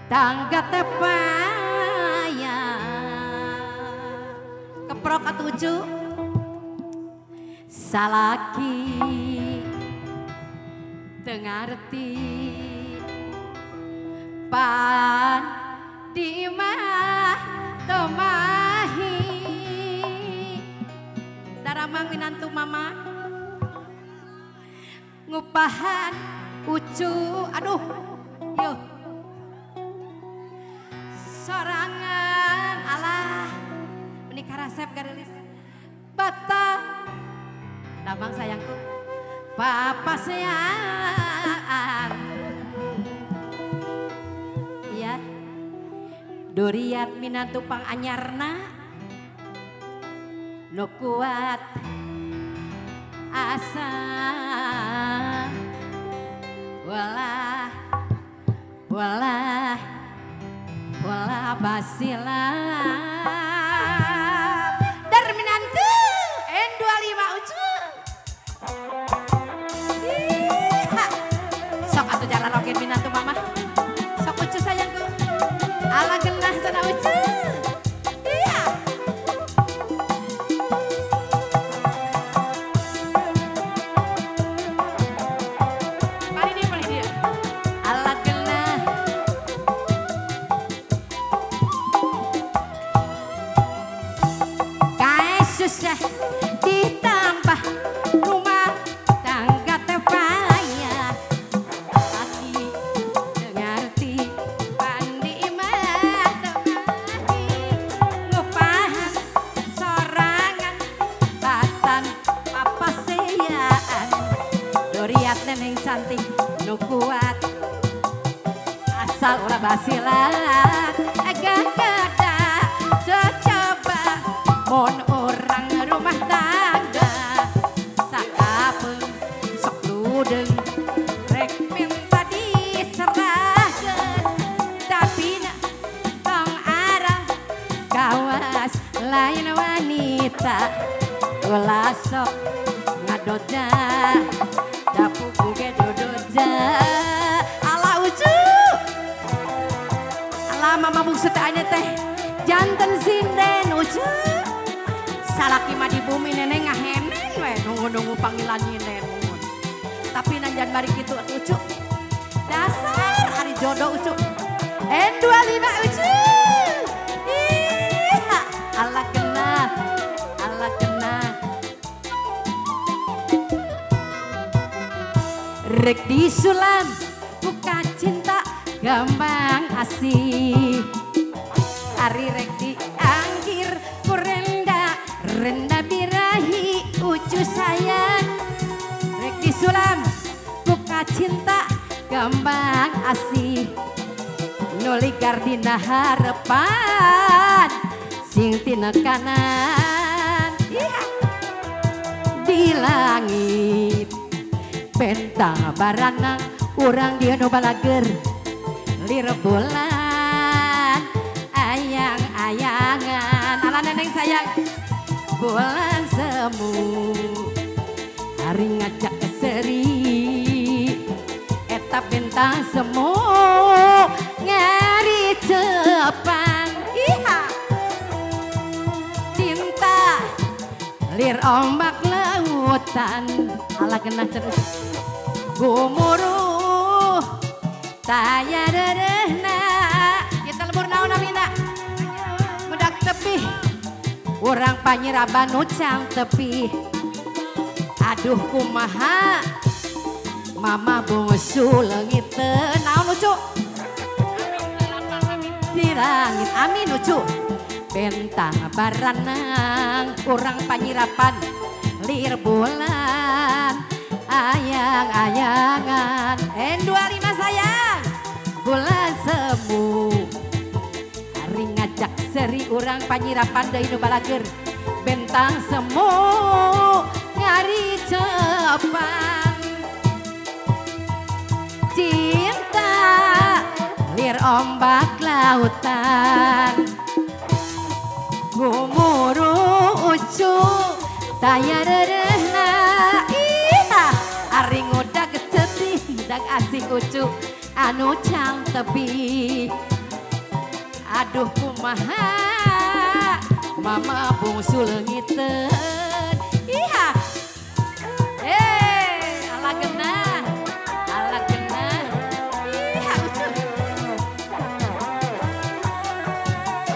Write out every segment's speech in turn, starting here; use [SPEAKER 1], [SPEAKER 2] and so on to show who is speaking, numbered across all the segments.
[SPEAKER 1] tangga tepaya keprok atuju salaki dengarti pan di imah temahi daramang minantu mama ngupahan ucu aduh yuk sorangan alah menikah resep garelis batal damang sayangku papa sayang iya duriat minantu pang anyarna no kuat asa walah walah walah basilah darminantu N25 ucu sok atuh jalan rokin minantu mama sok ucu sayangku ala genah sana ucu iya paling dia ala genah kae susah ditambah rumah tangga tepaya lagi dengarti pandi imah temahi ngupahan sorangan batan papa seyaan duriat neneng cantik nu kuat asal ora basilan agak gada coba mon orang rumah tangga sakapeng sok ludeng rek minta diserahkeun tapi na tong arah kawas lain wanita ulah sok ngadoda dapu buge dododa ala ucu ala mama bungsu tanya teh janten sinden ucu salaki mah di bumi neneng ngahenen we nunggu-nunggu panggilan nyinen tapi nanjan bari kitu ucu dasar hari jodoh ucu N25 ucu iya ala kena rek disulam buka cinta gampang asih hari rek dianggir kurenda renda birahi ucu sayang rek disulam buka cinta gampang asih nuli gardina harapan sing tina kanan di langit bentang barana urang dia no balager lir bulan ayang-ayangan ala neneng sayang bulan semu hari ngajak keseri eta bentang semu ngari cepan iha cinta lir ombak lautan ala kena terus gumuruh taya derehna kita lebur naon amina budak tepi urang panyiraban ucang tepi aduh kumaha mama bungsu leungit teu naon ucu di langit amin ucu bentang baranang urang panyirapan lir bulan ayang-ayangan N25 sayang bulan semu hari ngajak seri urang panyirapan deui nu balager bentang semu ngari cepan cinta lir ombak lautan gumuruh ucu taya derehna iha aring udah kecepi dak asik ucu anu cang tepi Aduh kumaha mama bungsu leungiteun. Iha. Ala genah. Ala genah. Iha lucu.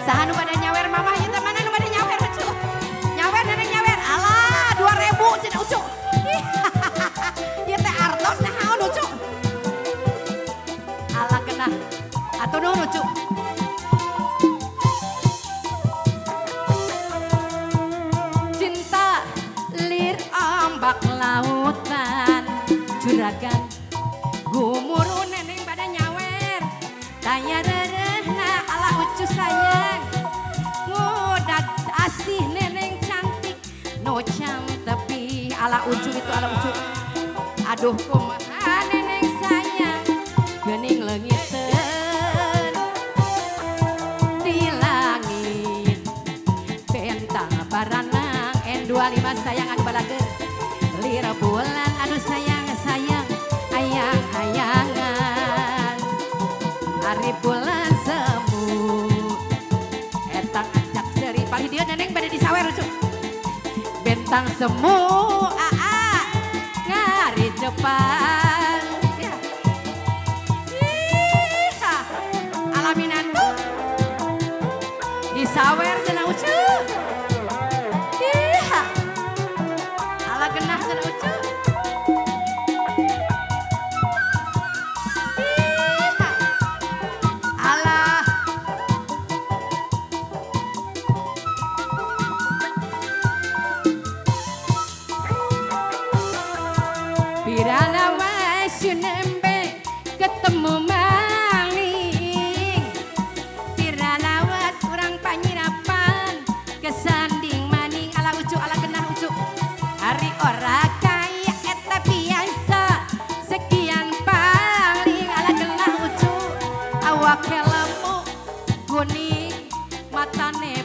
[SPEAKER 1] Saha nu bade nyawer mama ieu teh mana nu bade nyawer lucu. Nyawer nenek nyawer. Alah 2000 cenah lucu. Ieu teh artos naon lucu. Ala genah. Atuh nu lucu. Ombak lautan juragan gumuru neneng pada nyawer tanya rerehna ala ucu sayang ngudak asih neneng cantik no cam tepi ala ucu itu ala ucu aduh kumaha neneng sayang geuning leungiteun di langit bentang baranang N25 sayang anu balager lira bulan aduh sayang sayang ayang ayangan ari bulan semu etang acak seri palih dia neneng bade disawer lucu bentang semu aa ngari Jepang ya. Iha alaminan tuh disawer cenah lucu. Genah cenah lucu. Iha. Alah. Pirana wae nembe ketemu maling. Pirana wae urang panyirapan kesanding maning ala ucu ala genah ucu. Ari ora kaya eta biasa sekian paling ala genah ucu awak lemu kuning matane